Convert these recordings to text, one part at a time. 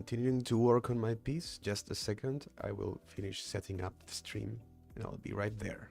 continuing to work on my piece. Just a second, I will finish setting up the stream and I'll be right there.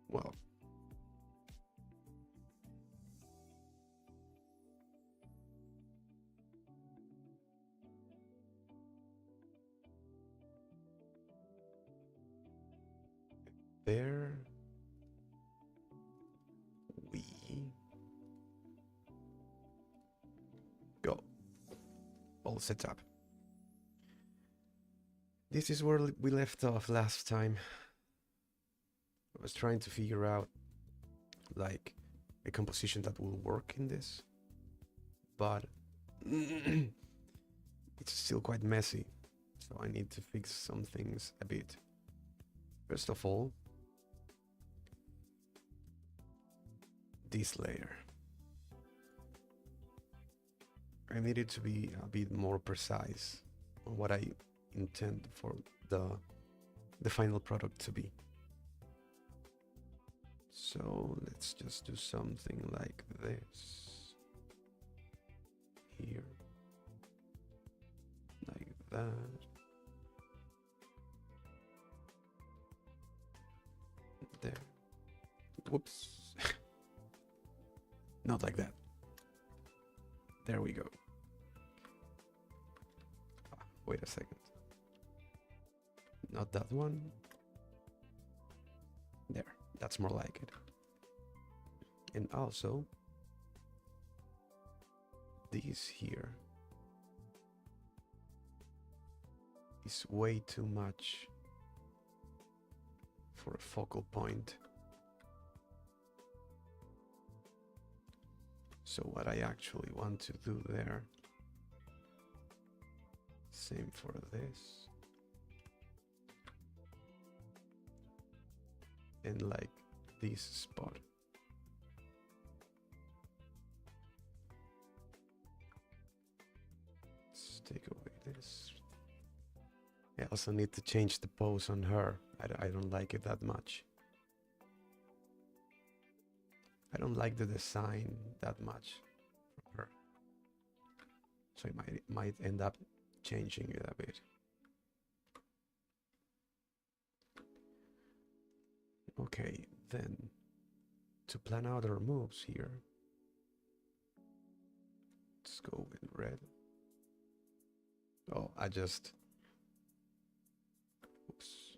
Well, there we go. All set up. This is where we left off last time. I was trying to figure out like a composition that will work in this, but it's still quite messy, so I need to fix some things a bit. First of all, this layer. I need it to be a bit more precise on what I intend for the final product to be. So let's just do something like this. Here. Like that. There. Whoops. Not like that. There we go. Wait a second. Not that one. There. That's more like it. And also, this here is way too much for a focal point. So what I actually want to do there, same for this, and like this spot. Let's take away this. I also need to change the pose on her. I don't like it that much. I don't like the design that much from her. So I might end up changing it a bit. Okay, then to plan out our moves here, let's go with red. Oh, oops.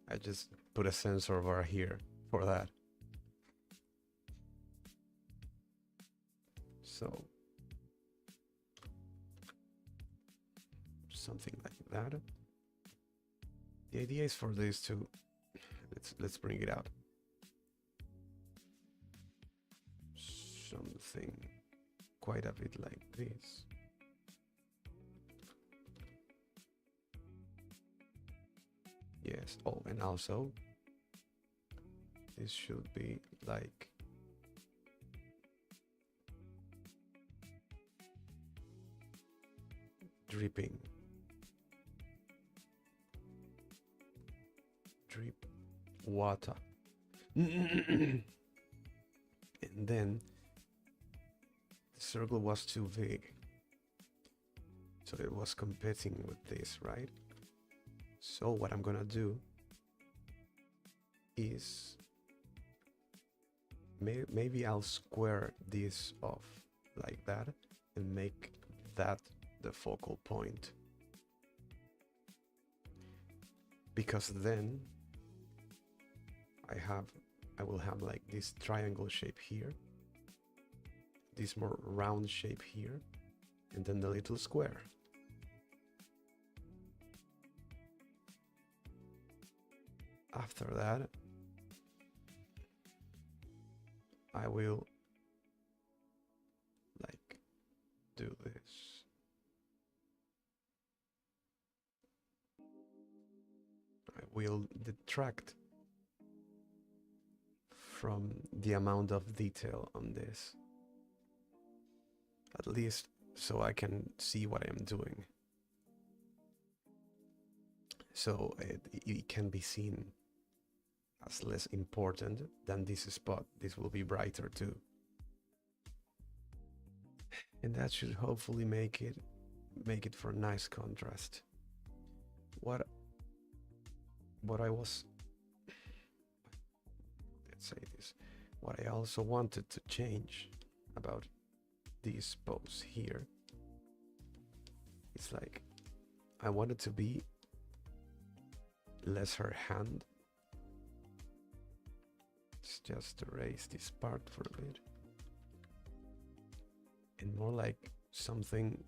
I just put a sensor bar here for that. So something like that. The idea is for this to let's bring it out. Something quite a bit like this. Yes. Oh, and also this should be like dripping. Drip water. And then the circle was too big. So it was competing with this, right? So what I'm gonna do is maybe I'll square this off like that and make that the focal point, because then I will have like this triangle shape here, this more round shape here, and then the little square. After that, I will like do this. I will detract from the amount of detail on this, at least so I can see what I'm doing. So it can be seen as less important than this spot. This will be brighter too. And that should hopefully make it for nice contrast. What I was, let's say this, what I also wanted to change about this pose here, it's like I wanted to be less her hand. Let's just erase this part for a bit, and more like something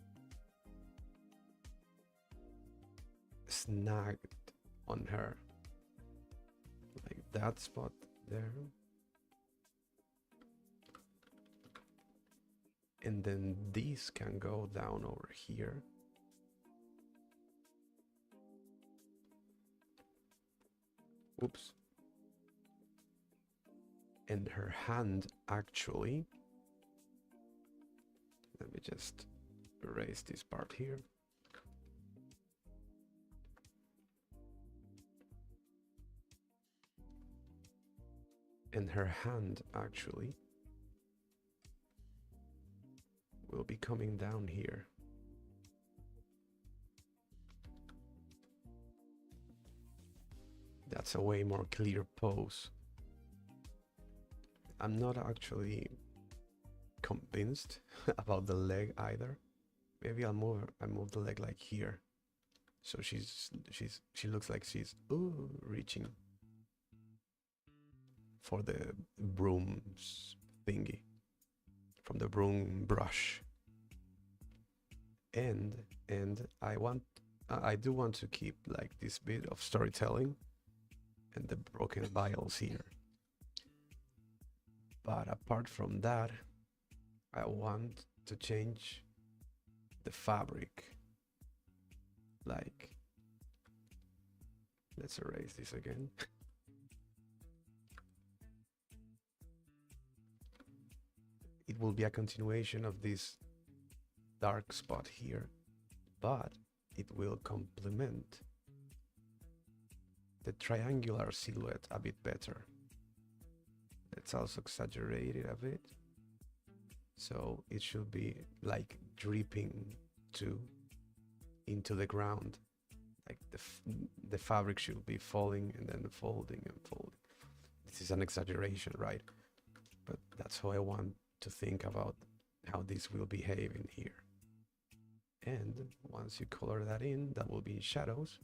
snagged on her, like that spot there, and then these can go down over here. Oops. And her hand actually, let me just erase this part here. And her hand actually will be coming down here. That's a way more clear pose. I'm not actually convinced about the leg either. Maybe I move the leg like here, so she looks like she's reaching for the brooms thingy from the broom brush. And I do want to keep like this bit of storytelling and the broken vials here. But apart from that, I want to change the fabric. Like, let's erase this again. It will be a continuation of this dark spot here, but it will complement the triangular silhouette a bit better. Let's also exaggerate it a bit. So it should be like dripping into the ground. Like the fabric should be falling and then folding and folding. This is an exaggeration, right? But that's how I want to think about how this will behave in here. And once you color that in, that will be in shadows.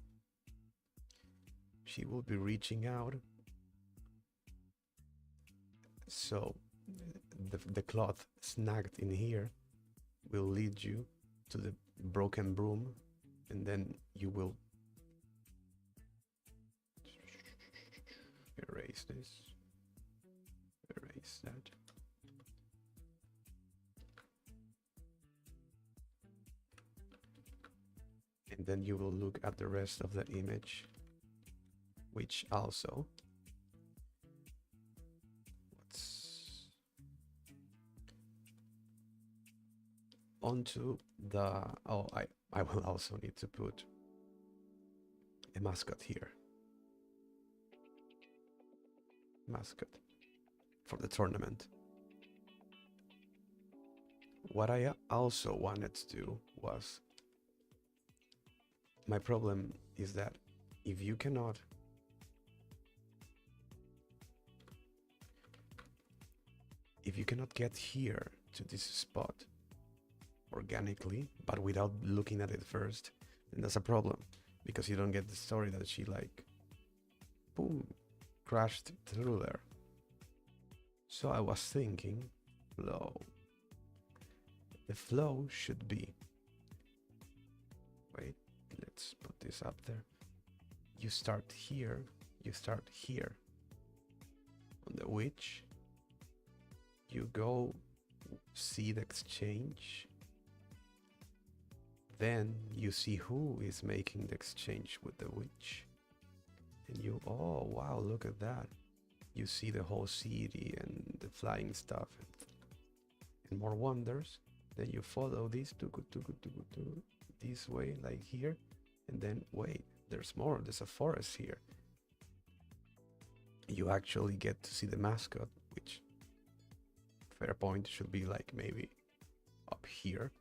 She will be reaching out. So the cloth snagged in here will lead you to the broken broom, and then you will erase this, erase that. And then you will look at the rest of the image, which also onto the, oh, I will also need to put a mascot here. Mascot for the tournament. What I also wanted to do was, my problem is that if you cannot get here to this spot organically, but without looking at it first, then that's a problem, because you don't get the story that she like, boom, crashed through there. So I was thinking, flow. The flow should be, wait, let's put this up there. You start here on the witch. You go see the exchange. Then you see who is making the exchange with the witch. And you, oh wow, look at that. You see the whole city and the flying stuff and more wonders. Then you follow this this way, like here. And then wait, there's more, there's a forest here. You actually get to see the mascot, which, fair point, should be like maybe up here.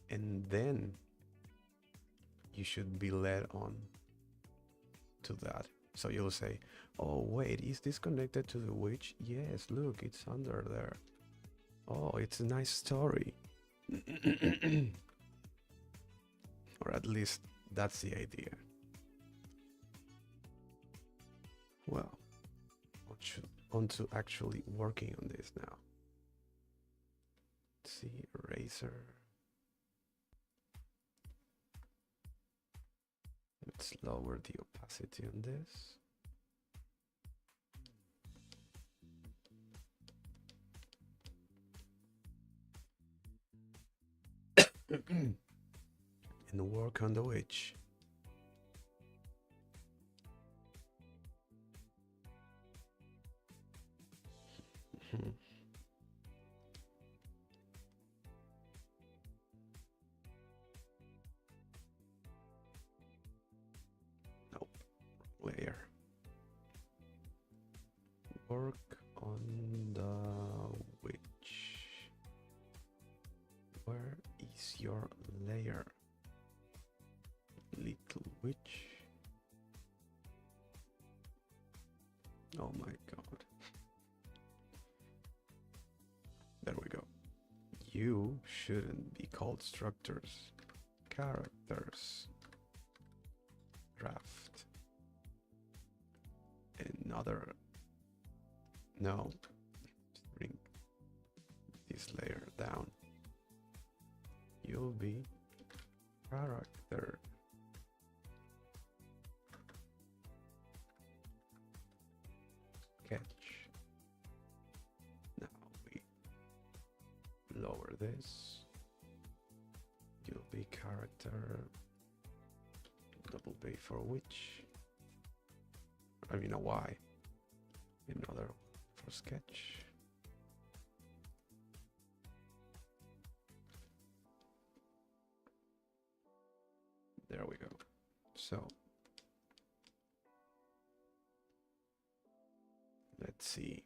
And then you should be led on to that. So you'll say, oh wait, is this connected to the witch? Yes, look, it's under there. Oh, it's a nice story. Or at least that's the idea. Well, on to actually working on this now. Let's see, eraser. Let's lower the opacity on this. And work on the witch. Nope, layer. Work on the witch. Where is your layer? Little witch. Oh my god. There we go. You shouldn't be called structures. Characters. Draft. Another. No. Bring this layer down. You'll be character. Sketch. Now we lower this. You'll be character. Double pay for which. I mean a Y. Another for sketch. There we go. So let's see.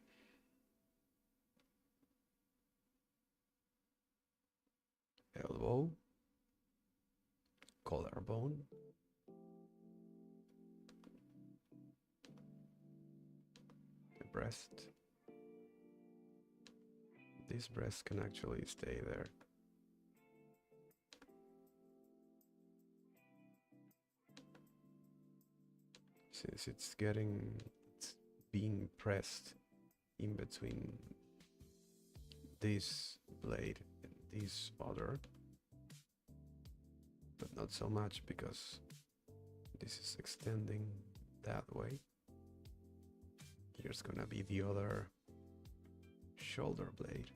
Elbow, collarbone, the breast. This breast can actually stay there. Since it's being pressed in between this blade and this other, but not so much because this is extending that way. Here's gonna be the other shoulder blade.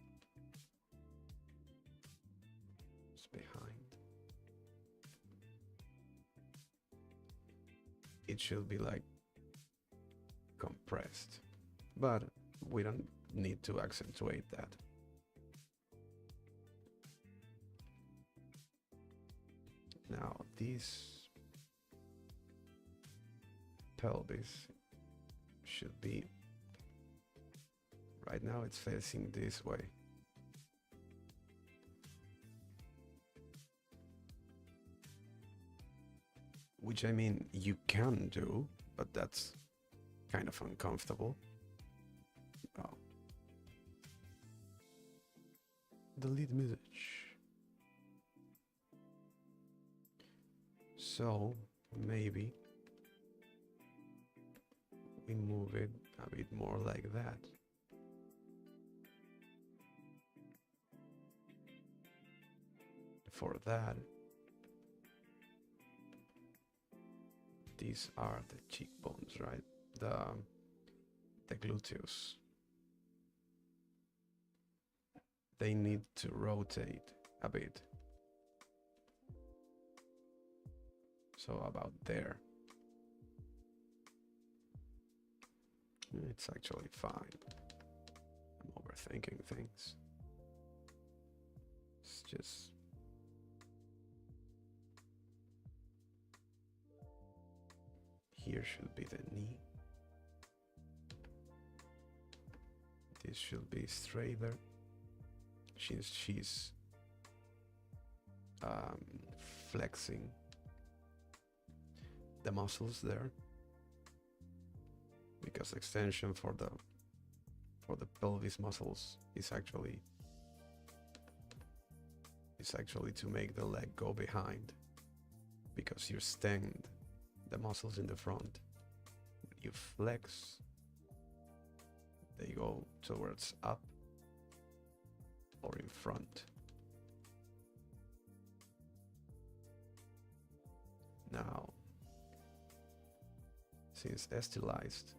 It's behind. It should be like compressed, but we don't need to accentuate that. Now this pelvis should be, right now it's facing this way. Which I mean, you can do, but that's kind of uncomfortable. Oh. Delete message. So maybe we move it a bit more like that. For that, these are the cheekbones, right? The gluteus. They need to rotate a bit. So about there. It's actually fine. I'm overthinking things. It's just... Here should be the knee. This should be straighter. She's flexing the muscles there, because extension for the pelvis muscles is actually to make the leg go behind, because you extend the muscles in the front. When you flex, they go towards up or in front. Now, since estilized,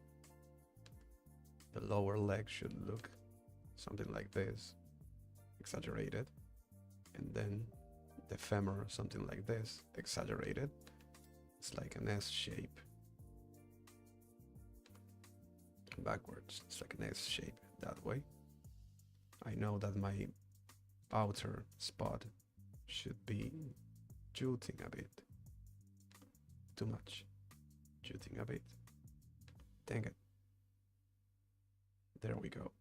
the lower leg should look something like this, exaggerated, and then the femur something like this, exaggerated. It's like an S shape. Backwards, it's like an S shape that way. I know that my outer spot should be jutting a bit. Too much. Jutting a bit. Dang it. There we go.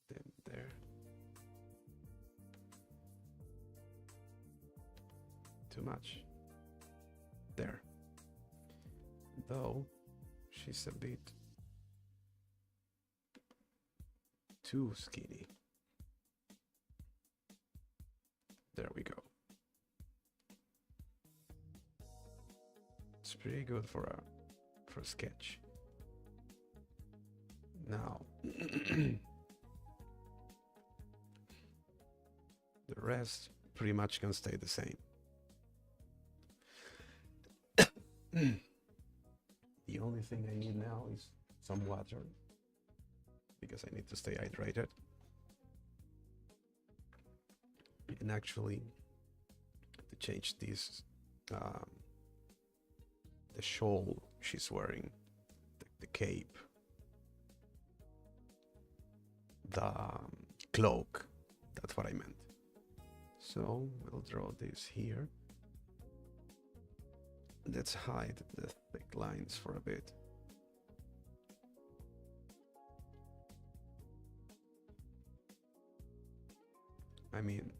Then there. Too much. There. Though she's a bit too skinny. There we go. It's pretty good for a sketch. Now The rest pretty much can stay the same. The only thing I need now is some water, because I need to stay hydrated. And actually, to change this, the shawl she's wearing, the cape, the cloak, that's what I meant. So we'll draw this here. Let's hide the thick lines for a bit. I mean,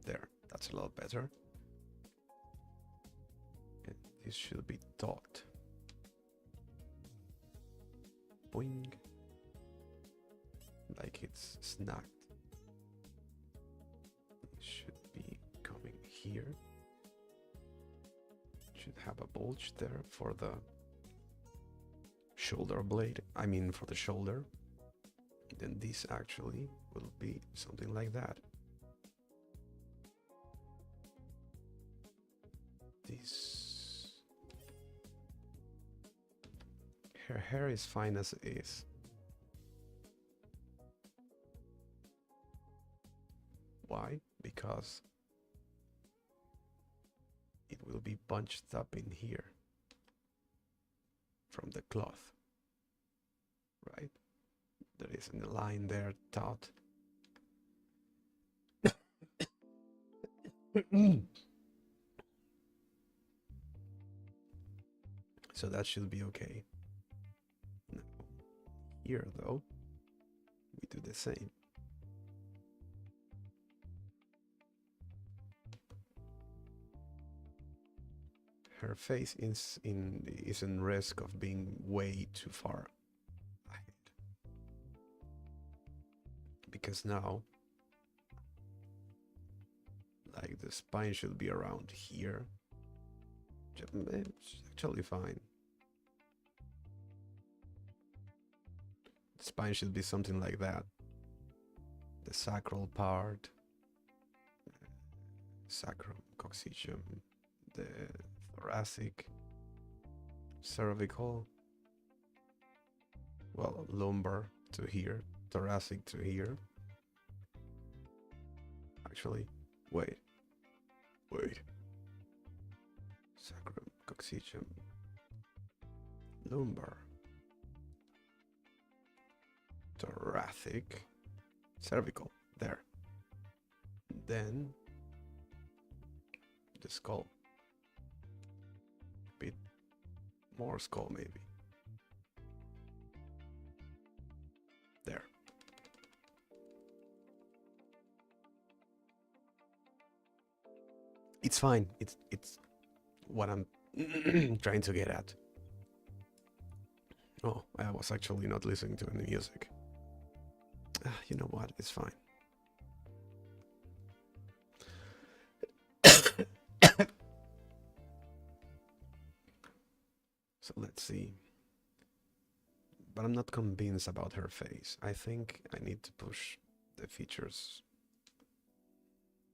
there, that's a lot better. And this should be docked. Boing. Like it's snagged. It should be coming here. Should have a bulge there for the shoulder blade. I mean, for the shoulder. Then this actually will be something like that. This. Her hair is fine as it is. Why? Because it will be bunched up in here from the cloth, right? There isn't a line there taut. So that should be okay. Now, here though, we do the same. Her face is in risk of being way too far ahead. Because now, like, the spine should be around here. It's actually fine. The spine should be something like that. The sacral part, sacrum, coccygeum, the thoracic, cervical, well, lumbar to here, thoracic to here. Actually, wait. Sacrum, coccygeum, lumbar, thoracic, cervical, there. Then the skull. A bit more skull maybe. There. It's fine. It's what I'm trying to get at. Oh, I was actually not listening to any music. You know what? It's fine. So let's see. But I'm not convinced about her face. I think I need to push the features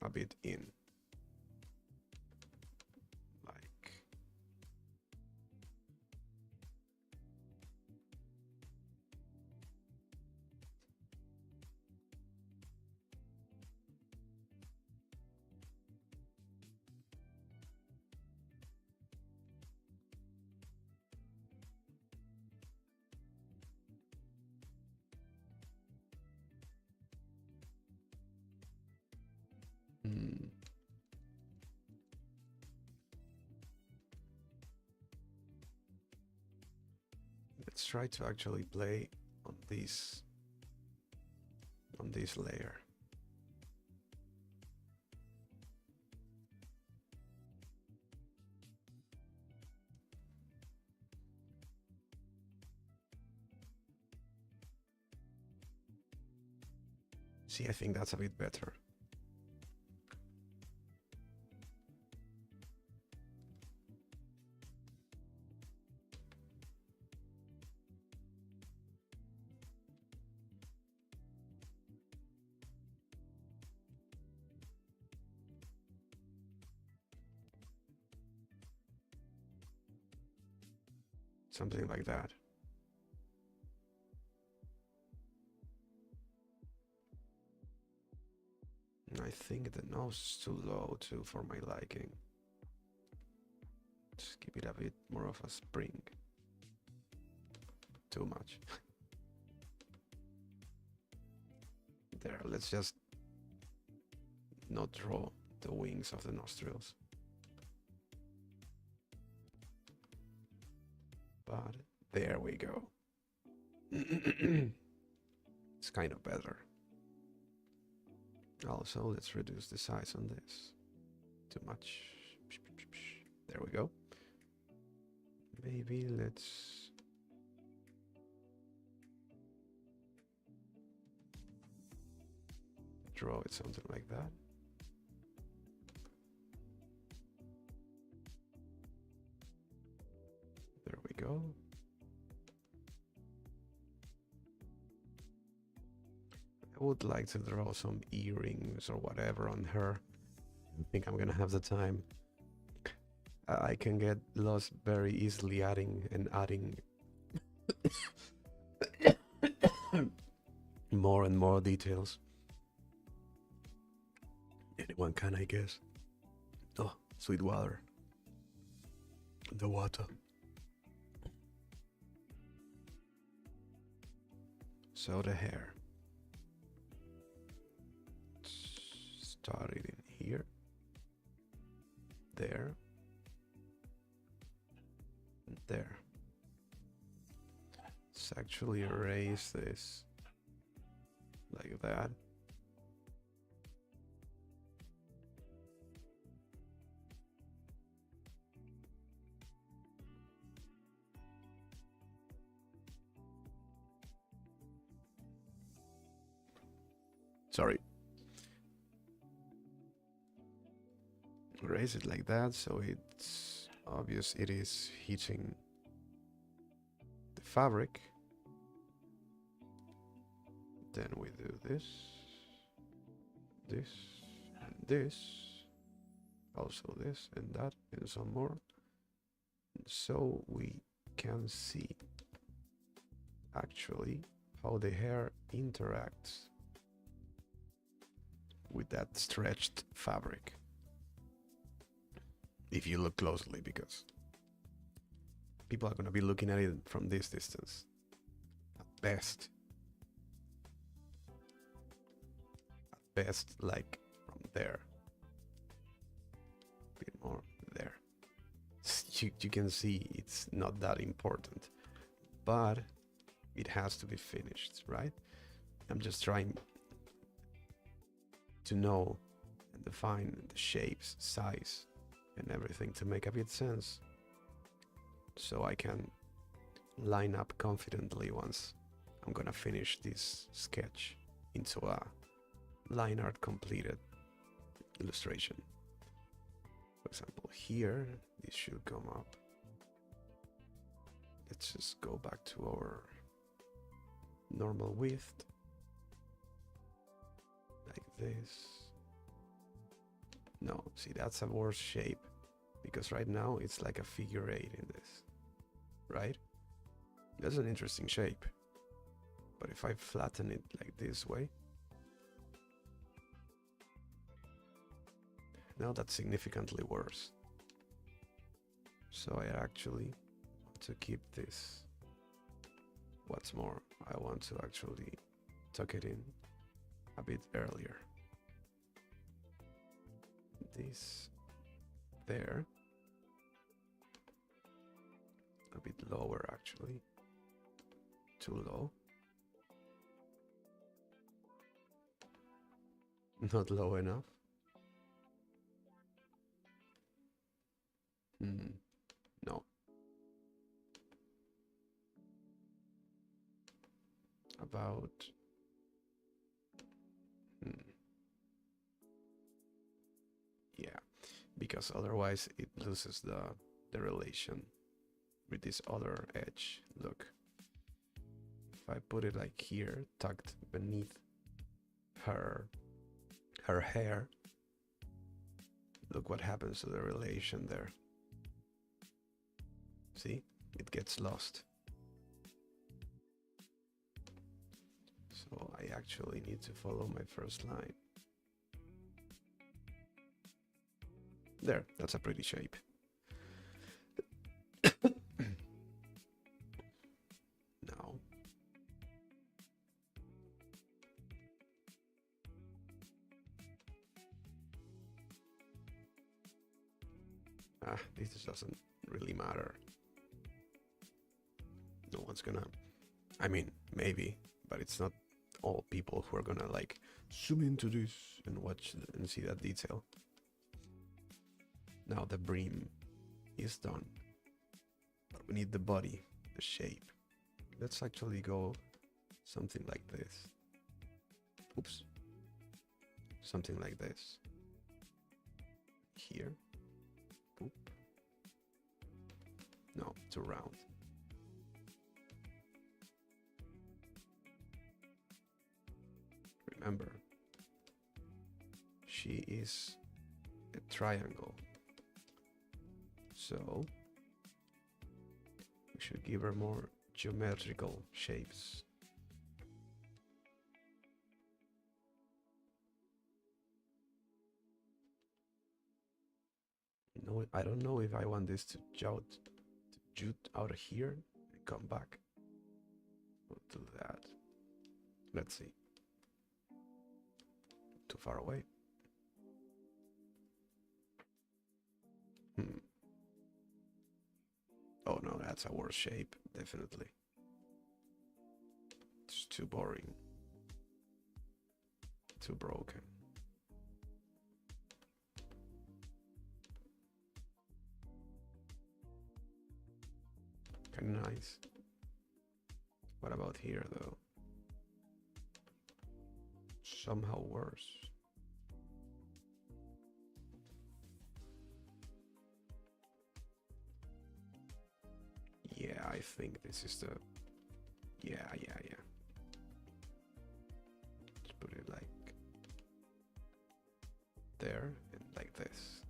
a bit in. Like. Let's try to actually play on this layer. See, I think that's a bit better. Something like that. I think the nose is too low too for my liking. Just give it a bit more of a spring. Too much. There, let's just not draw the wings of the nostrils. But there we go. It's kind of better. Also, let's reduce the size on this. Too much. There we go. Maybe let's draw it something like that. There we go. I would like to draw some earrings or whatever on her. I think I'm gonna have the time. I can get lost very easily adding more and more details. Anyone can, I guess. Oh, sweet water. The water. So the hair. Started in here. There. And there. Let's actually erase this. Like that. Sorry. Raise it like that so it's obvious it is hitting the fabric. Then we do this, this, and this, also this and that, and some more, so we can see actually how the hair interacts with that stretched fabric. If you look closely, because people are going to be looking at it from this distance at best. At best, like from there. A bit more there. You can see it's not that important, but it has to be finished, right? I'm just trying to know and define the shapes, size, and everything to make a bit sense, so I can line up confidently once I'm gonna finish this sketch into a line art completed illustration. For example, here this should come up. Let's just go back to our normal width, like this. No, see, that's a worse shape, because right now it's like a figure 8 in this, right? That's an interesting shape, but if I flatten it like this way, now that's significantly worse. So I actually want to keep this. What's more, I want to actually tuck it in a bit earlier. This there, a bit lower actually, too low, not low enough. No, about yeah, because otherwise it loses the relation with this other edge. Look, if I put it like here, tucked beneath her hair, look what happens to the relation there. See, it gets lost. So I actually need to follow my first line. There, that's a pretty shape. Now, this doesn't really matter. No one's gonna, I mean, maybe, but it's not all people who are gonna like zoom into this and watch and see that detail. Now the brim is done, but we need the body, the shape. Let's actually go something like this. Oops. Something like this. Here. Boop. No, too round. Remember, she is a triangle. So we should give her more geometrical shapes. No, I don't know if I want this to jut out of here and come back. We'll do that. Let's see. Too far away. Oh no, that's a worse shape, definitely. It's too boring. Too broken. Kinda nice. What about here though? Somehow worse. Yeah, I think this is the... Yeah. Let's put it like there and like this.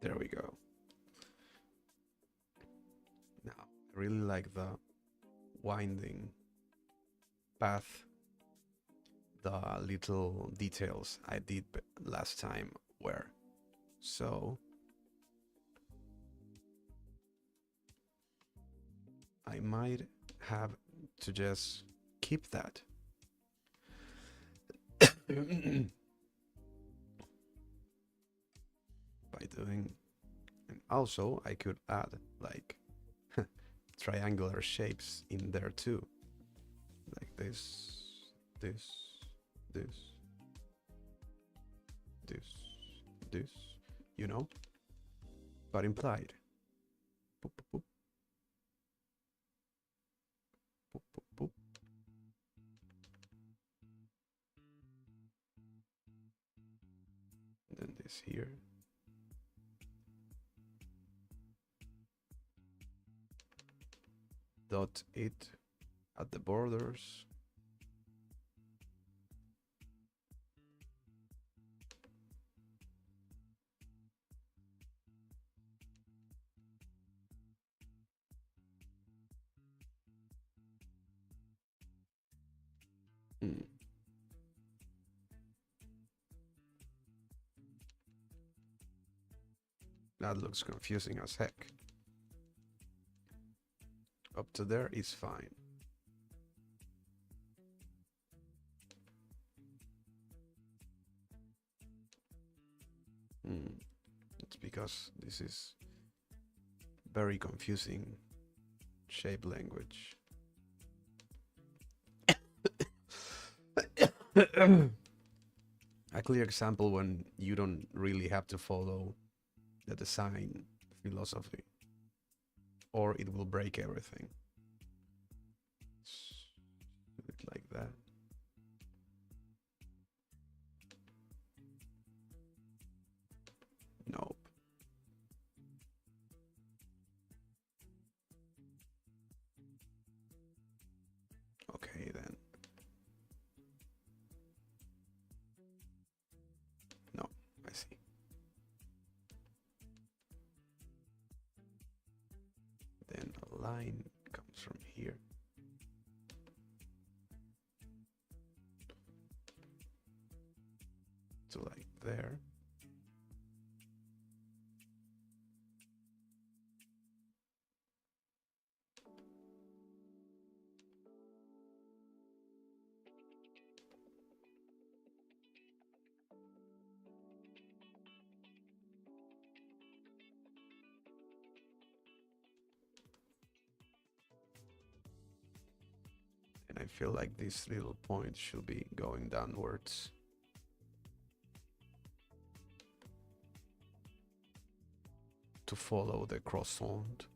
There we go. Now, I really like the winding path, the little details I did last time were. So I might have to just keep that. By doing, and also I could add like triangular shapes in there too, like this, you know, but implied. Boop, boop, boop. Boop, boop, boop. And then this here. Dot it at the borders. That looks confusing as heck. Up to there is fine. It's because this is very confusing shape language. A clear example when you don't really have to follow the design philosophy, or it will break everything. Do it like that. Nope. Okay then. line comes from here to like there. And I feel like this little point should be going downwards. To follow the croissant.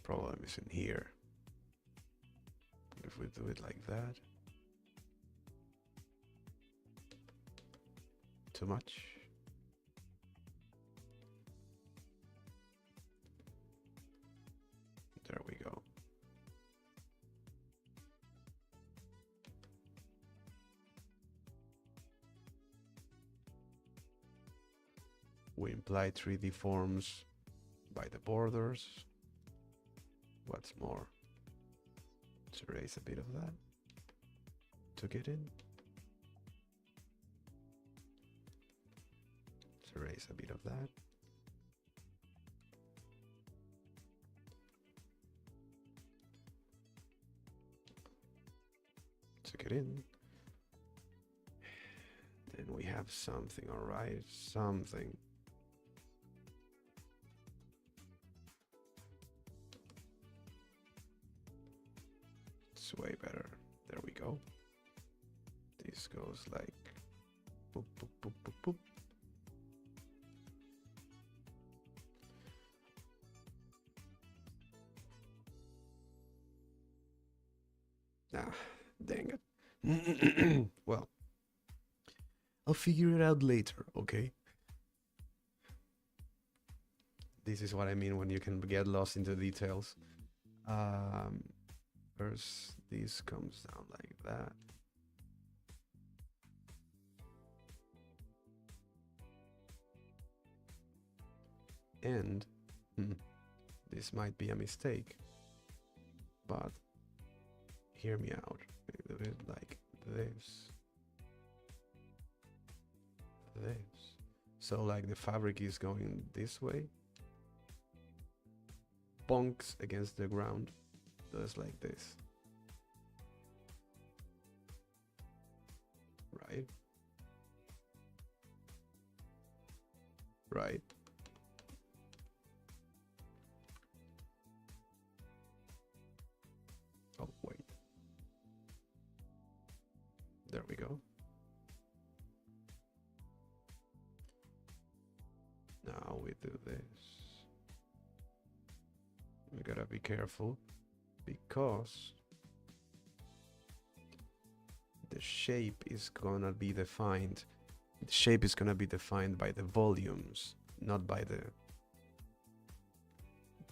Problem is in here. If we do it like that. Too much. There we go. We imply 3D forms by the borders. What's more, let's erase a bit of that to get in. Let's erase a bit of that. To get in. Then we have something, all right, something. It's way better. There we go. This goes like boop, boop, boop, boop, boop. Ah, dang it. Well, I'll figure it out later, okay? This is what I mean when you can get lost into details. First, this comes down like that. And this might be a mistake, but hear me out. A bit like this. This. So like the fabric is going this way. Bonks against the ground. Does like this. Right? Right? Oh, wait. There we go. Now we do this. We gotta be careful because the shape is gonna be defined. The shape is gonna be defined by the volumes, not by the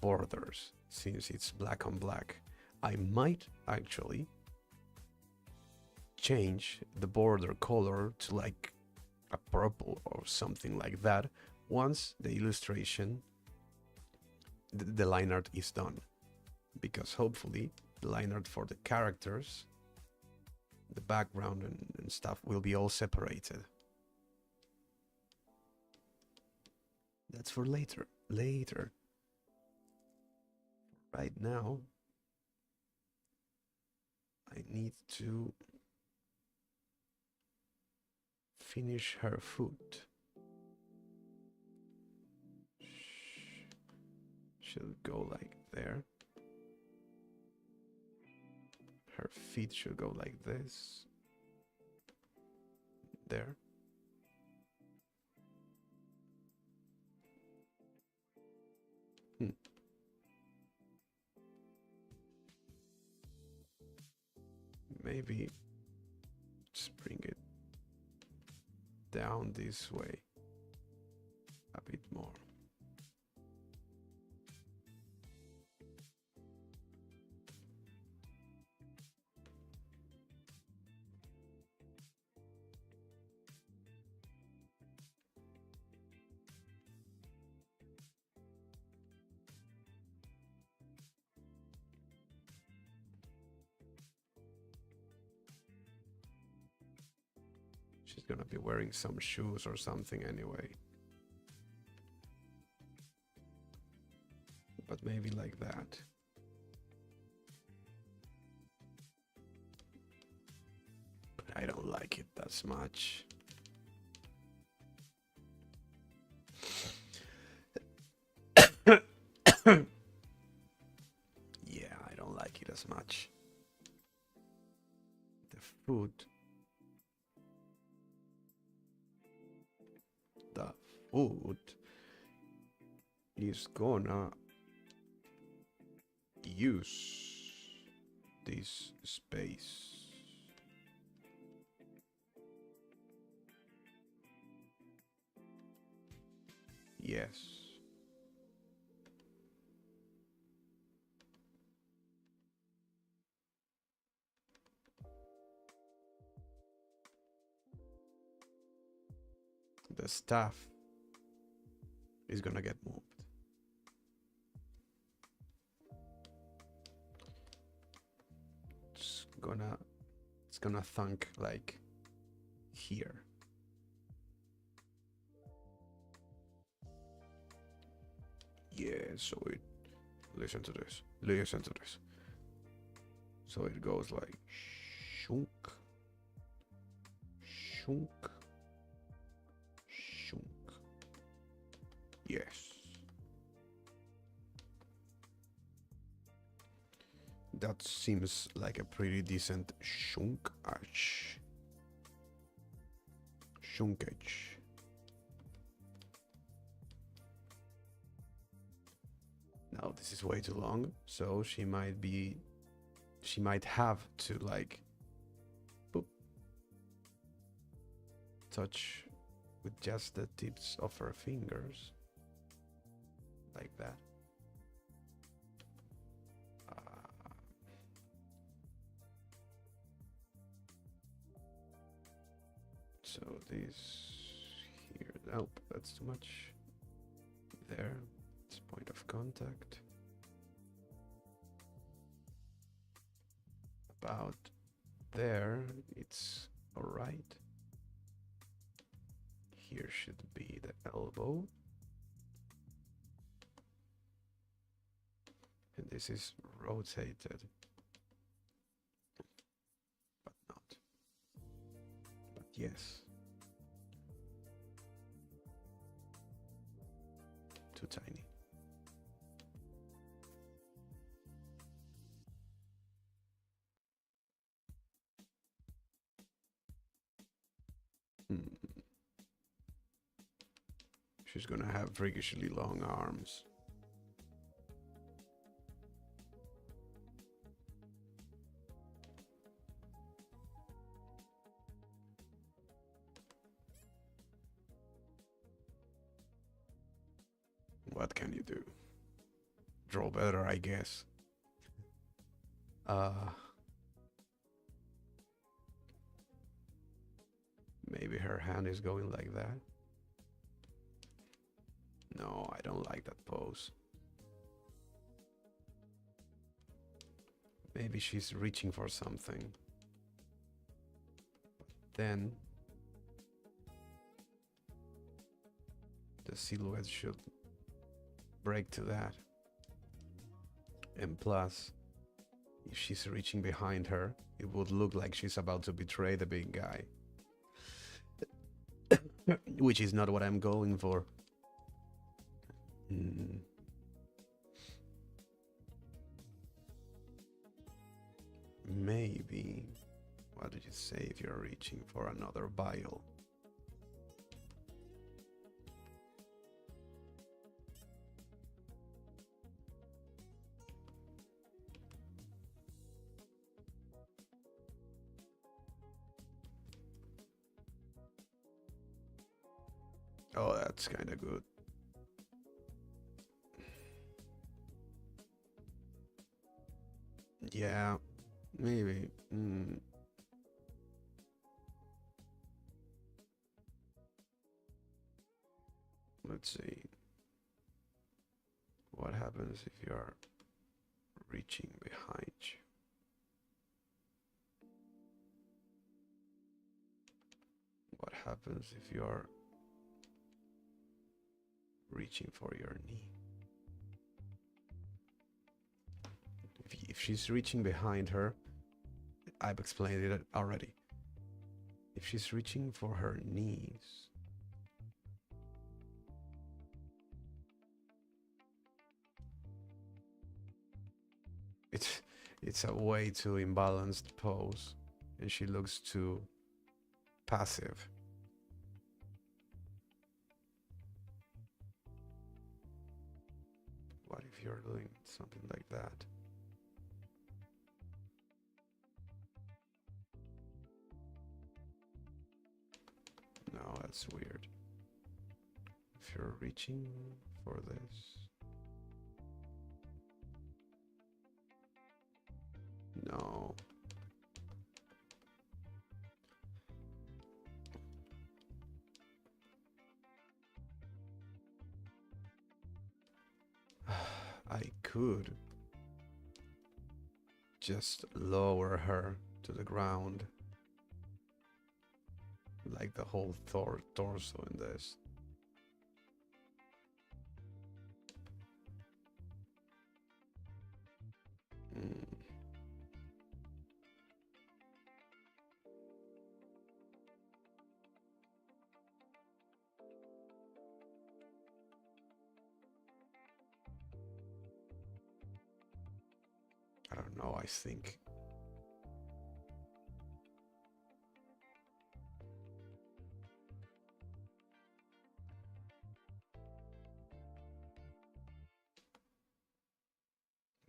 borders, since it's black on black. I might actually change the border color to like a purple or something like that once the illustration, the line art is done, because hopefully the line art for the characters, the background and stuff will be all separated. That's for later. Right now I need to finish her foot. Should go like there. Her feet should go like this. There. Maybe just bring it down this way a bit more. She's gonna be wearing some shoes or something anyway. But maybe like that. But I don't like it that much. Yeah, I don't like it as much. The food. The food is gonna use this space. Yes. The staff is gonna get moved. It's gonna thunk like here. Yeah, so it listen to this. Listen to this. So it goes like shunk, shunk, shunk. Yes. That seems like a pretty decent shunk-age. Shunkage. Now this is way too long, so she might have to like boop, touch with just the tips of her fingers. Like that. So this here, nope, that's too much. There, it's point of contact. About there, it's all right. Here should be the elbow. And this is rotated. But not. But yes. Too tiny. She's gonna have freakishly long arms. What can you do? Draw better, I guess. Maybe her hand is going like that. No, I don't like that pose. Maybe she's reaching for something. Then the silhouette should break to that. And plus, if she's reaching behind her, it would look like she's about to betray the big guy. Which is not what I'm going for. Maybe. What did you say if you're reaching for another vial? Oh, that's kind of good. Yeah, maybe. Let's see. What happens if you're reaching behind you? What happens if you are reaching for your knee. If she's reaching behind her, I've explained it already. If she's reaching for her knees, it's a way too imbalanced pose, and she looks too passive. What if you're doing something like that? No, that's weird. If you're reaching for this. No. I could just lower her to the ground, like the whole torso in this. Mm. I don't know, I think.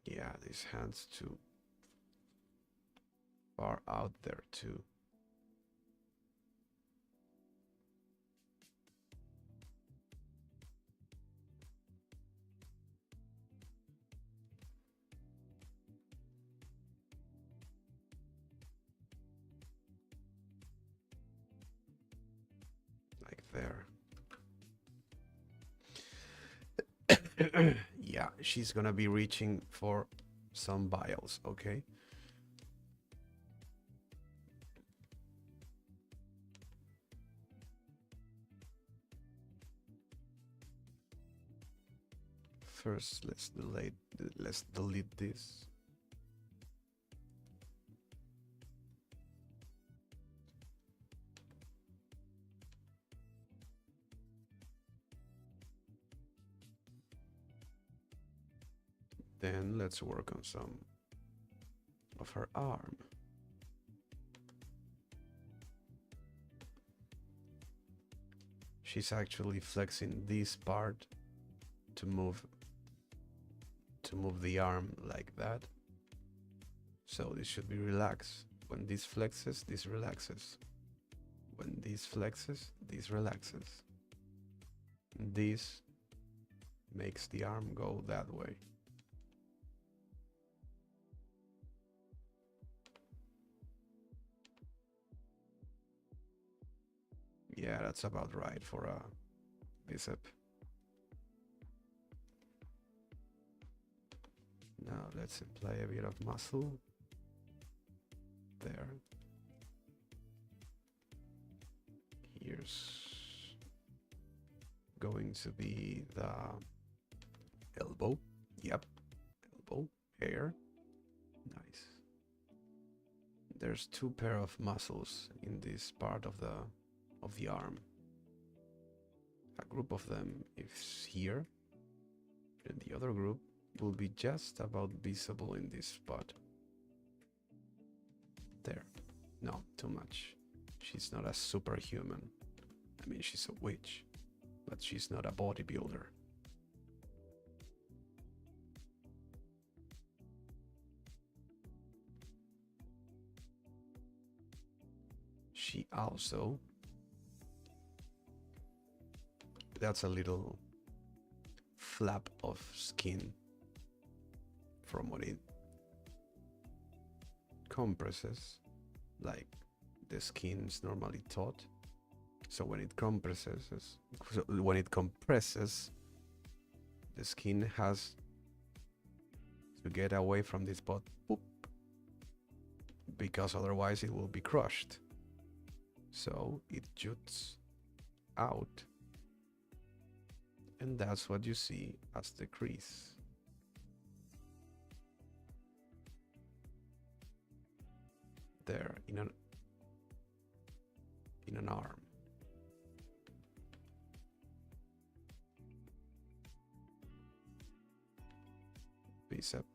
Yeah, these hands too far out there too. Like there. Yeah, she's gonna be reaching for some vials, okay? First, let's delete this. Then let's work on some of her arm. She's actually flexing this part to move the arm like that. So this should be relaxed. When this flexes, this relaxes. When this flexes, this relaxes. This makes the arm go that way. Yeah, that's about right for a bicep. Now let's apply a bit of muscle there. Here's going to be the elbow. Yep, elbow, hair. Nice. There's two pair of muscles in this part of the arm. A group of them is here, and the other group will be just about visible in this spot. There. No, too much. She's not a superhuman. I mean, she's a witch, but she's not a bodybuilder. She also... That's a little flap of skin from when it compresses, like the skin is normally taut. So when it compresses, the skin has to get away from this spot, boop, because otherwise it will be crushed. So it jutes out, and that's what you see as the crease. There in an arm. Bicep.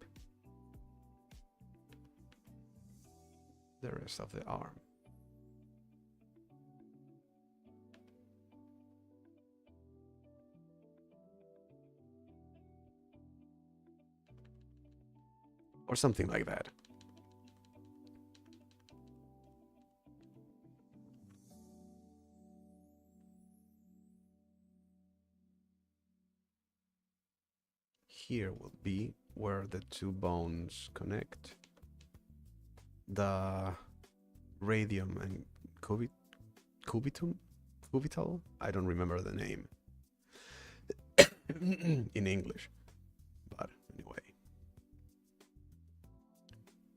The rest of the arm. Or something like that. Here will be where the two bones connect. The radium and cubitum? Cubital? I don't remember the name in English. But anyway.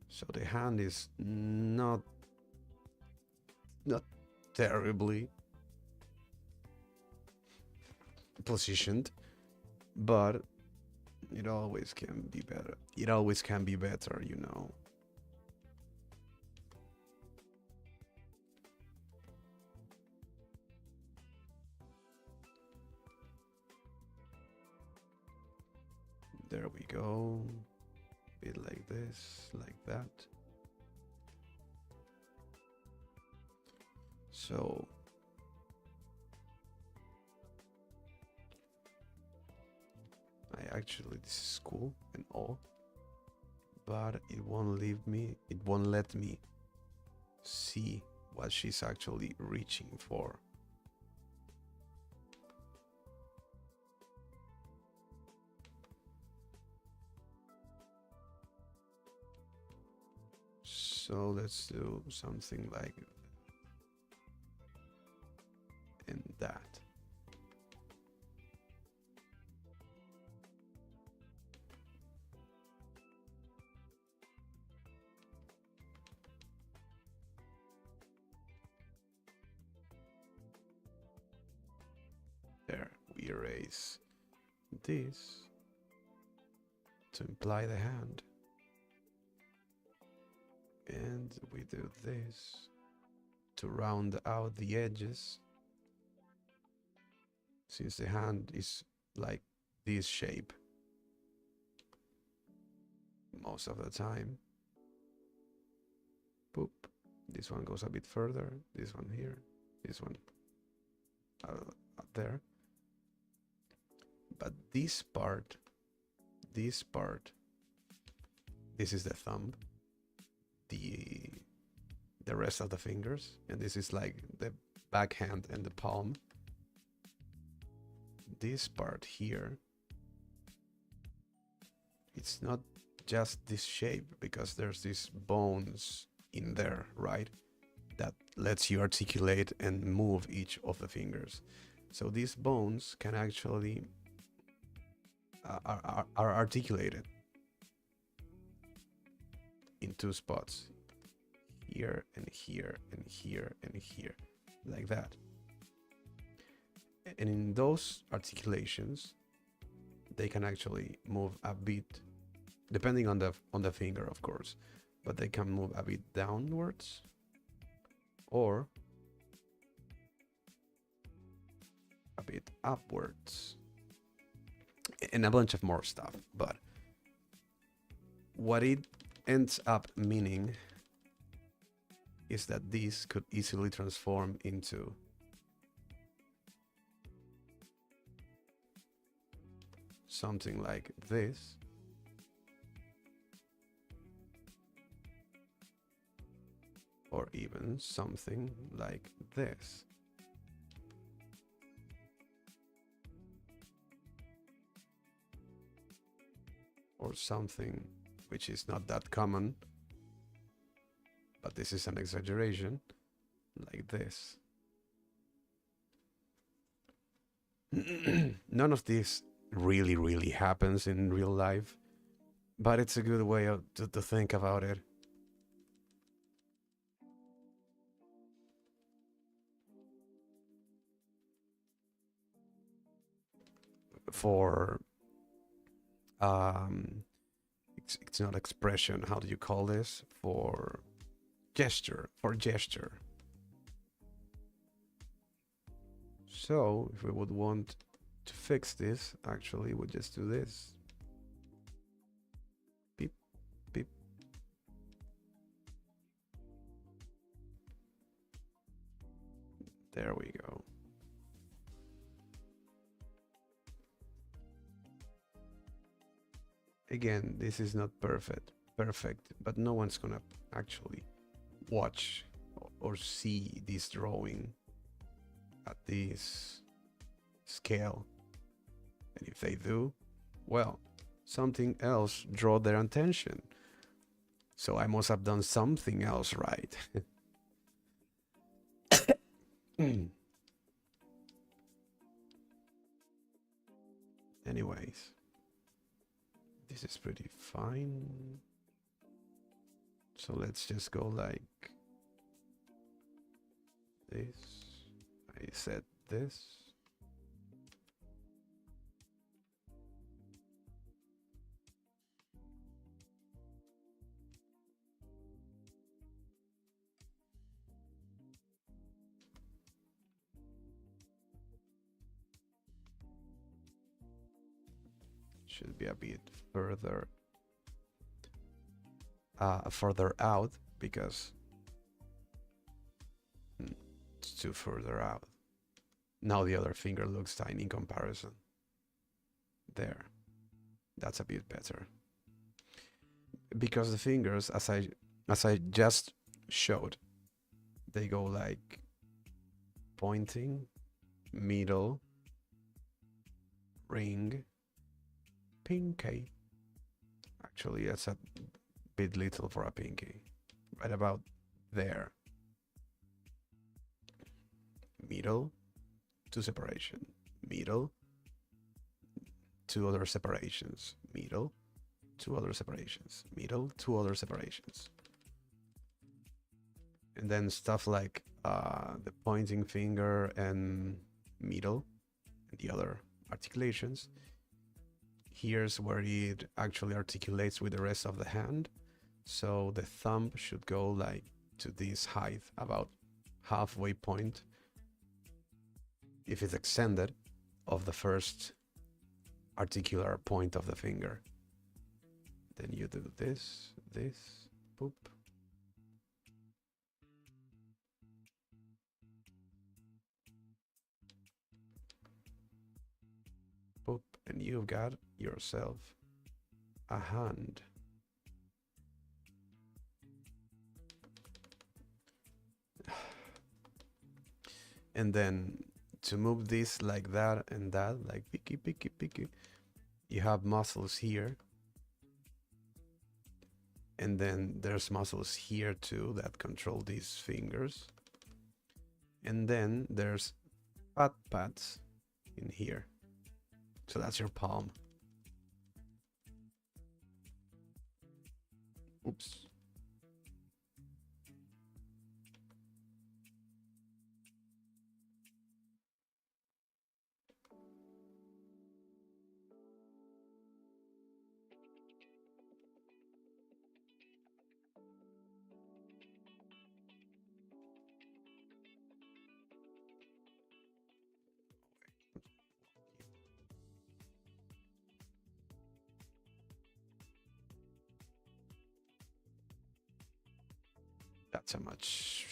So the hand is not terribly positioned, but it always can be better. It always can be better, you know. There we go. Bit like this, like that. So actually this is cool and all, but it won't let me see what she's actually reaching for. So let's do something like in that. There, we erase this to imply the hand. And we do this to round out the edges, since the hand is like this shape most of the time. Boop. This one goes a bit further, this one here, this one up there. But this part, this is the thumb, the rest of the fingers, and this is like the backhand and the palm. This part here, it's not just this shape, because there's these bones in there, right? That lets you articulate and move each of the fingers. So these bones can actually are articulated in two spots, here and here and here and here, like that. And in those articulations, they can actually move a bit, depending on the finger, of course, but they can move a bit downwards or a bit upwards, and a bunch of more stuff. But what it ends up meaning is that this could easily transform into something like this, or even something like this. Or something which is not that common, but this is an exaggeration, like this. None of this really happens in real life, but it's a good way to think about it. for it's not expression, how do you call this, for gesture, so if we would want to fix this, actually we'll just do this, beep beep. There we go. Again, this is not perfect, but no one's gonna actually watch or see this drawing at this scale. And if they do, well, something else draw their attention. So I must have done something else right. Anyways, this is pretty fine. So let's just go like this. I said this. Should be a bit further out because it's too further out. Now the other finger looks tiny in comparison. There, that's a bit better. Because the fingers, as I just showed, they go like pointing, middle, ring, pinky. Actually, that's a bit little for a pinky. Right about there. Middle, two separation. Middle, two other separations. Middle, two other separations. Middle, two other separations. And then stuff like the pointing finger and middle, and the other articulations. Here's where it actually articulates with the rest of the hand. So the thumb should go like to this height, about halfway point, if it's extended, of the first articular point of the finger. Then you do this, boop. Boop, and you've got yourself a hand. And then to move this like that and that, like picky, picky, picky, you have muscles here. And then there's muscles here too that control these fingers. And then there's pads in here. So that's your palm. Oops. That's how much.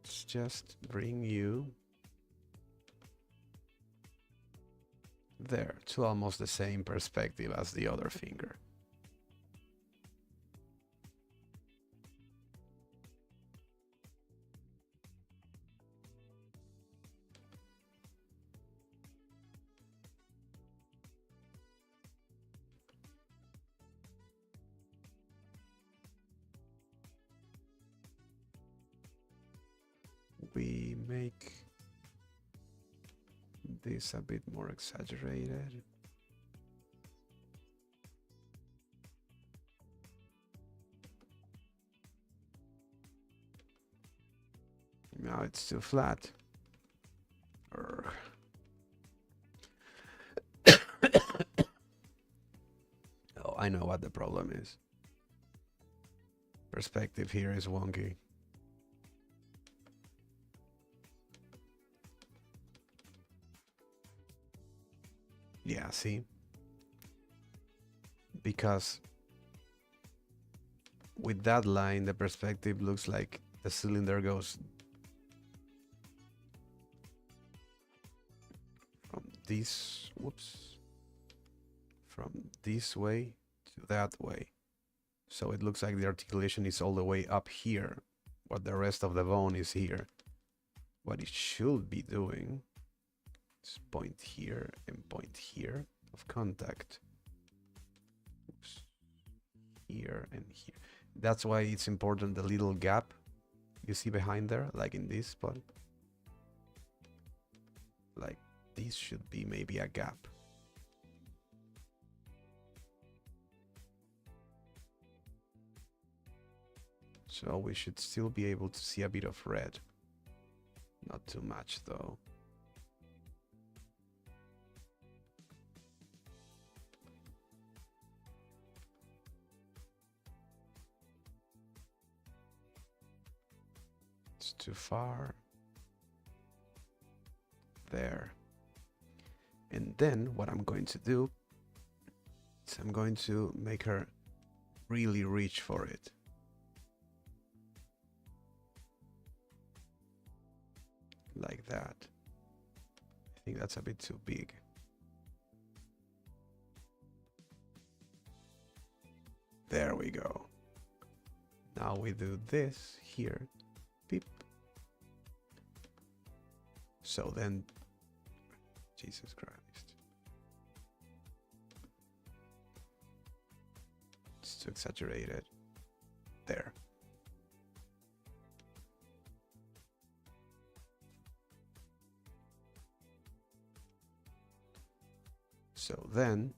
Let's just bring you there to almost the same perspective as the other finger. We make this a bit more exaggerated. Now it's too flat. Urgh. Oh, I know what the problem is. Perspective here is wonky. Yeah, see? Because with that line, the perspective looks like the cylinder goes from this, whoops, from this way to that way. So it looks like the articulation is all the way up here, but the rest of the bone is here. What it should be doing is point here and point here of contact. Oops. Here and here. That's why it's important the little gap you see behind there, like in this spot. Like this should be maybe a gap. So we should still be able to see a bit of red. Not too much though. It's too far. There. And then what I'm going to do is I'm going to make her really reach for it. Like that. I think that's a bit too big. There we go. Now we do this here. Beep. So then, Jesus Christ. It's too exaggerated. There. So then,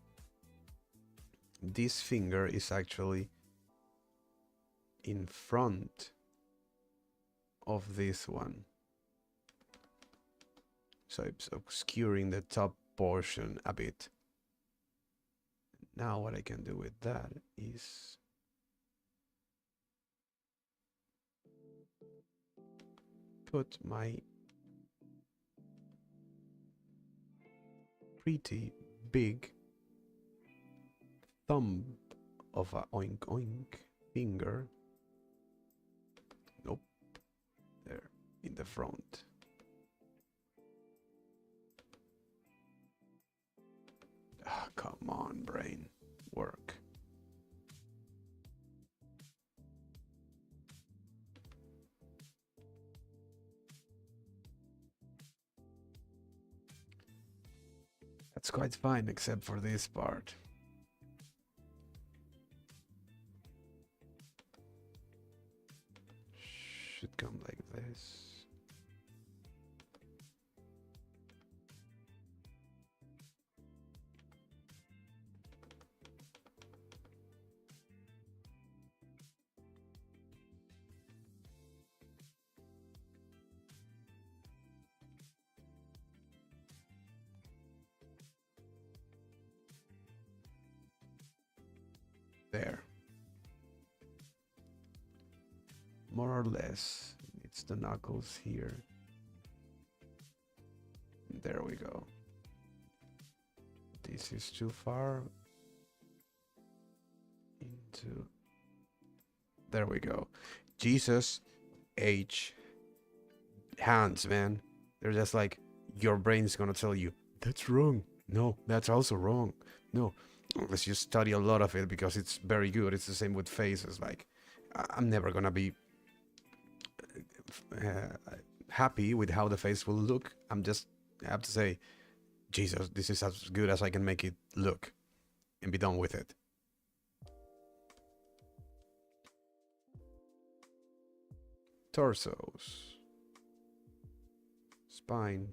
this finger is actually in front of this one. So it's obscuring the top portion a bit. Now what I can do with that is put my pretty big thumb of a oink oink finger, nope, there in the front. Ah, come on, brain, work. That's quite fine, except for this part. Should come like this. There. More or less. It's the knuckles here. There we go. This is too far. Into. There we go. Jesus H. Hands, man. They're just like, your brain's gonna tell you, that's wrong. No, that's also wrong. No. Unless you study a lot of it because it's very good. It's the same with faces. Like, I'm never gonna be happy with how the face will look. I have to say, Jesus, this is as good as I can make it look and be done with it. Torsos. Spine.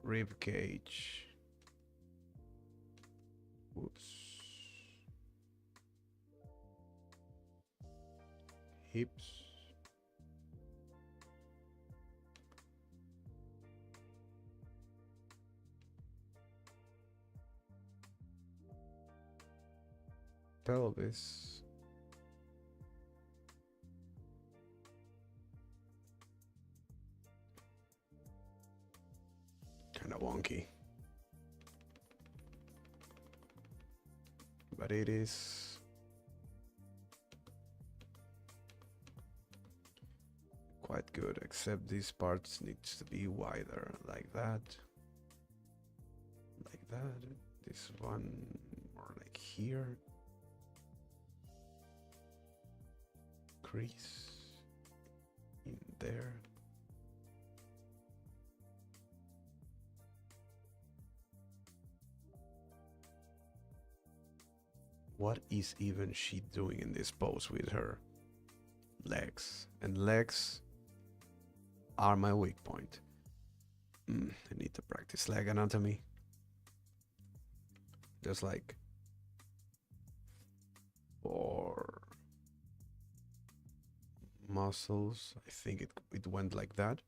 Rib cage. Whoops. hips. Pelvis. Kind of wonky. But it is quite good, except these parts needs to be wider, like that. Like that. This one more like here. Crease in there. What is even she doing in this pose with her legs? And legs are my weak point. I need to practice leg anatomy. Just like for muscles, I think it went like that.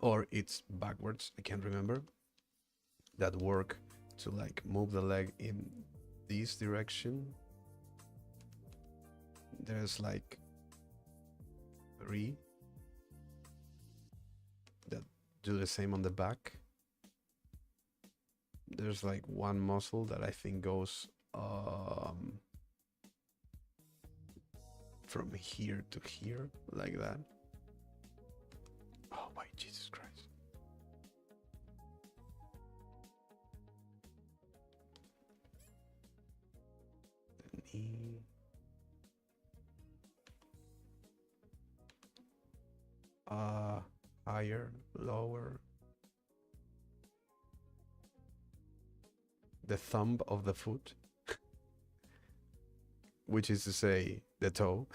Or it's backwards, I can't remember. That work to like move the leg in this direction. There's like 3 that do the same on the back. There's like one muscle that I think goes from here to here, like that. Oh my Jesus Christ. The knee. Higher, lower. The thumb of the foot. Which is to say, the toe.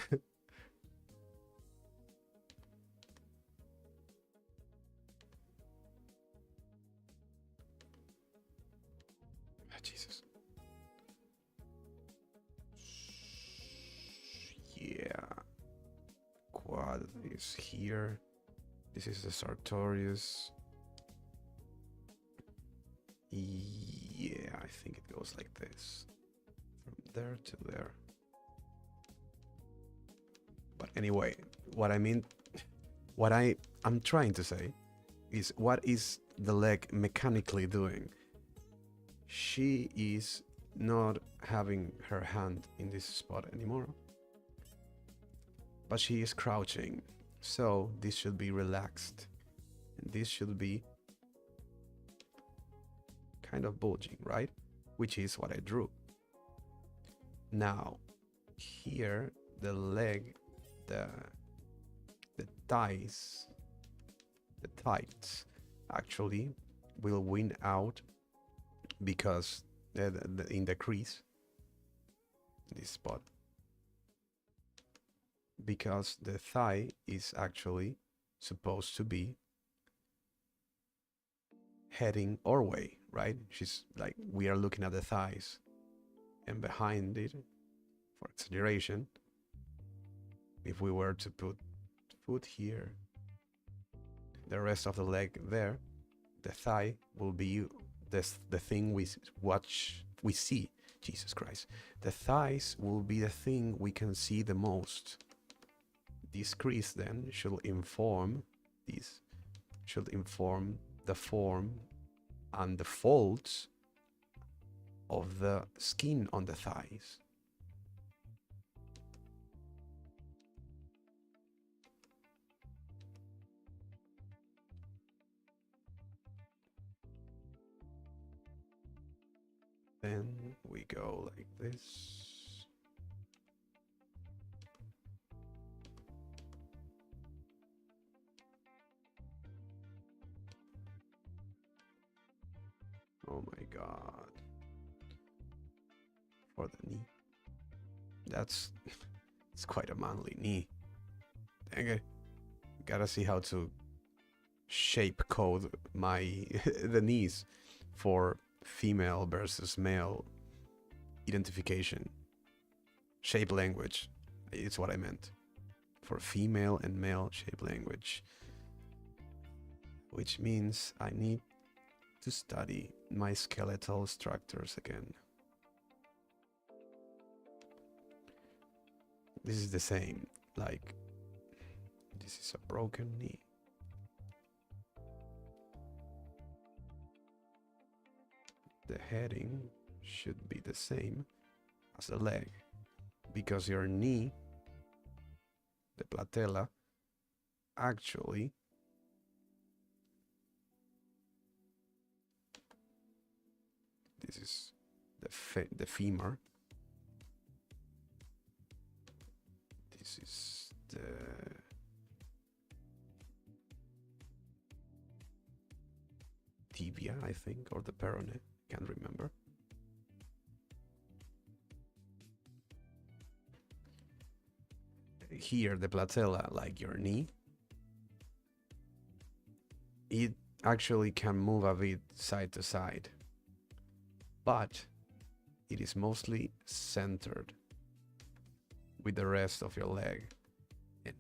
Jesus. Yeah. Quad is here. This is the sartorius. Yeah, I think it goes like this. From there to there. But anyway, what I mean, what I'm trying to say is, what is the leg mechanically doing? She is not having her hand in this spot anymore, but she is crouching. So this should be relaxed, and this should be kind of bulging, right? Which is what I drew. Now, here, the leg, the thighs, the tights actually will win out because in the crease, this spot, because the thigh is actually supposed to be heading our way, right? She's like, we are looking at the thighs, and behind it, for exaggeration, if we were to put foot here, the rest of the leg there, the thigh will be the thing we see. Jesus Christ. The thighs will be the thing we can see the most. This crease then should inform the form and the folds of the skin on the thighs. Then we go like this. Oh my God. For the knee. That's it's quite a manly knee. Dang it. Gotta see how to shape code my the knees for female versus male identification. Shape language. It's what I meant. For female and male shape language. Which means I need to study my skeletal structures again. This is the same, like, this is a broken knee. The heading should be the same as the leg, because your knee, the patella, actually this is the femur. This is the tibia, I think, or the peroné. Can't remember. Here, the patella, like your knee, it actually can move a bit side to side, but it is mostly centered with the rest of your leg. And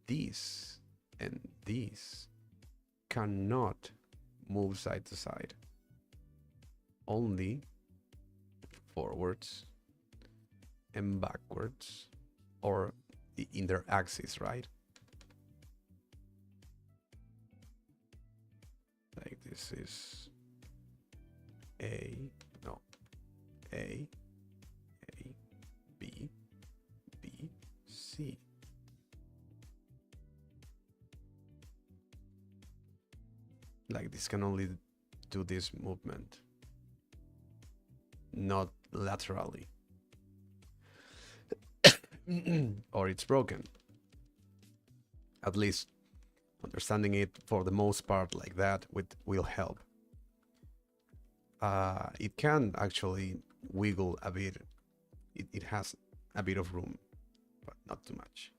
these cannot move side to side, only forwards and backwards, or in their axis, right? Like this is A, B, B, C. Like this can only do this movement, not laterally. Or it's broken. At least understanding it for the most part like that will help. It can actually wiggle a bit. It has a bit of room, but not too much.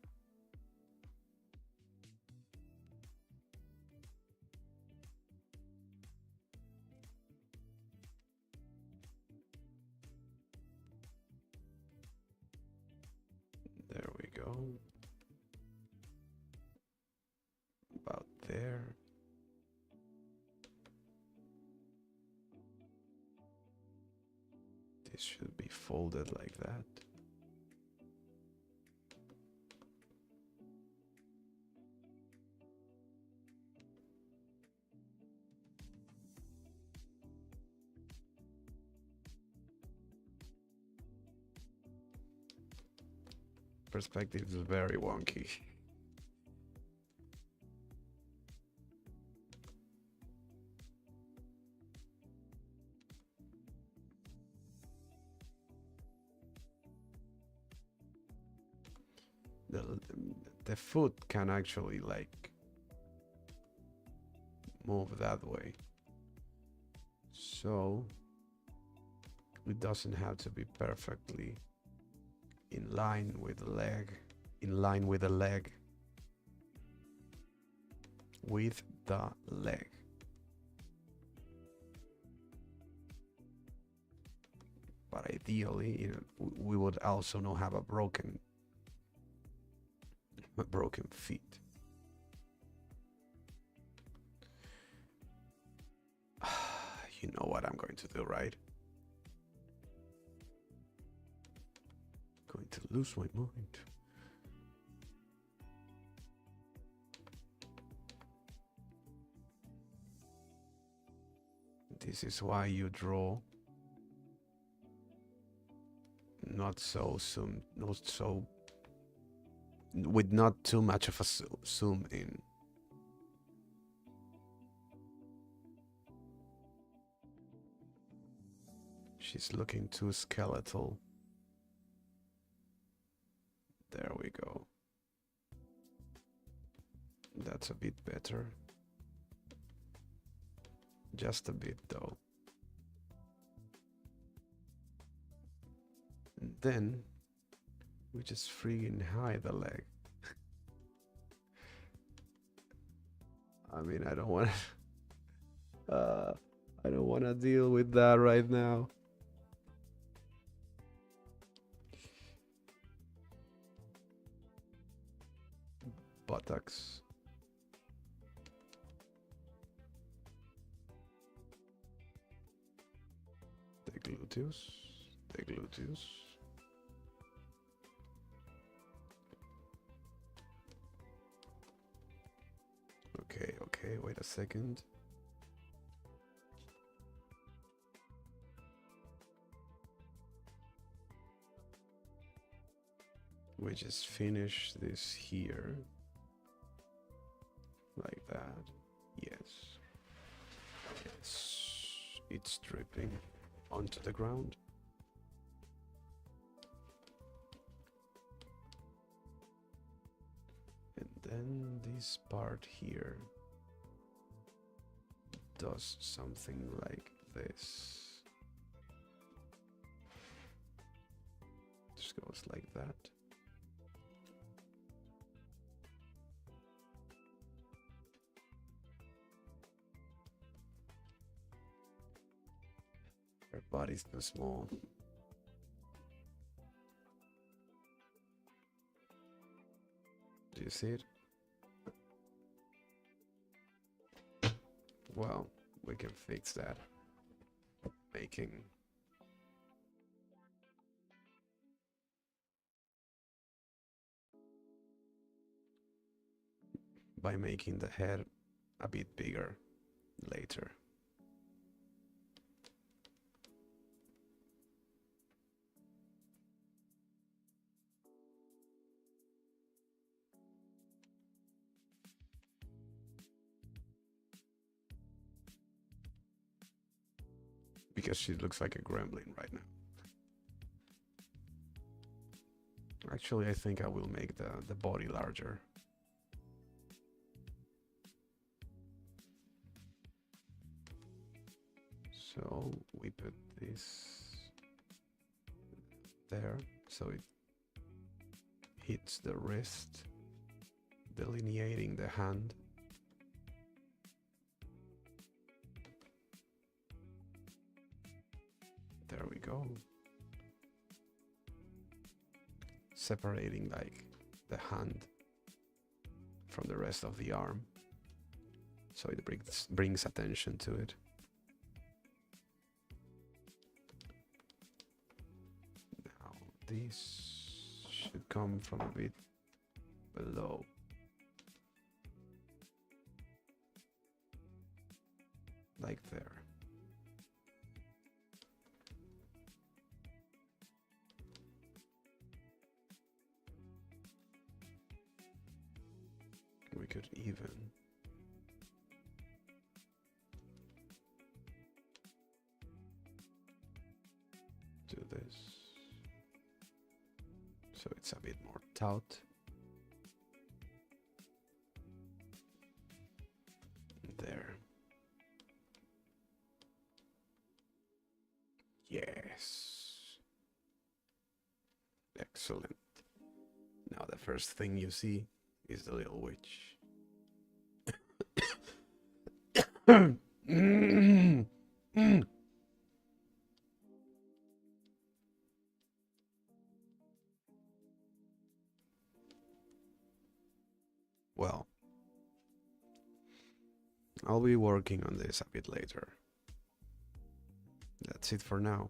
There we go. About there. This should be folded like that. Perspective is very wonky. The foot can actually like move that way, so it doesn't have to be perfectly in line with the leg, But ideally, you know, we would also not have a broken feet. You know what I'm going to do, right? Going to lose my mind. This is why you draw not so with not too much of a zoom in. She's looking too skeletal. There we go. That's a bit better. Just a bit though. And then we just freaking hide the leg. I mean, I don't want to deal with that right now. buttocks. The gluteus. The gluteus. Okay, okay, wait a second. We just finish this here. Like that. Yes. Yes. It's dripping onto the ground. And then this part here does something like this. Just goes like that. Her body's too small. Do you see it? Well, we can fix that. By making the head a bit bigger later. Because she looks like a gremlin right now. Actually, I think I will make the body larger. So we put this there, so it hits the wrist, delineating the hand. There we go. Separating like the hand from the rest of the arm, so it brings attention to it. Now this should come from a bit below. Like there. We could even do this so it's a bit more taut. There. Yes. Excellent. Now the first thing you see is the little witch. Well, I'll be working on this a bit later. That's it for now.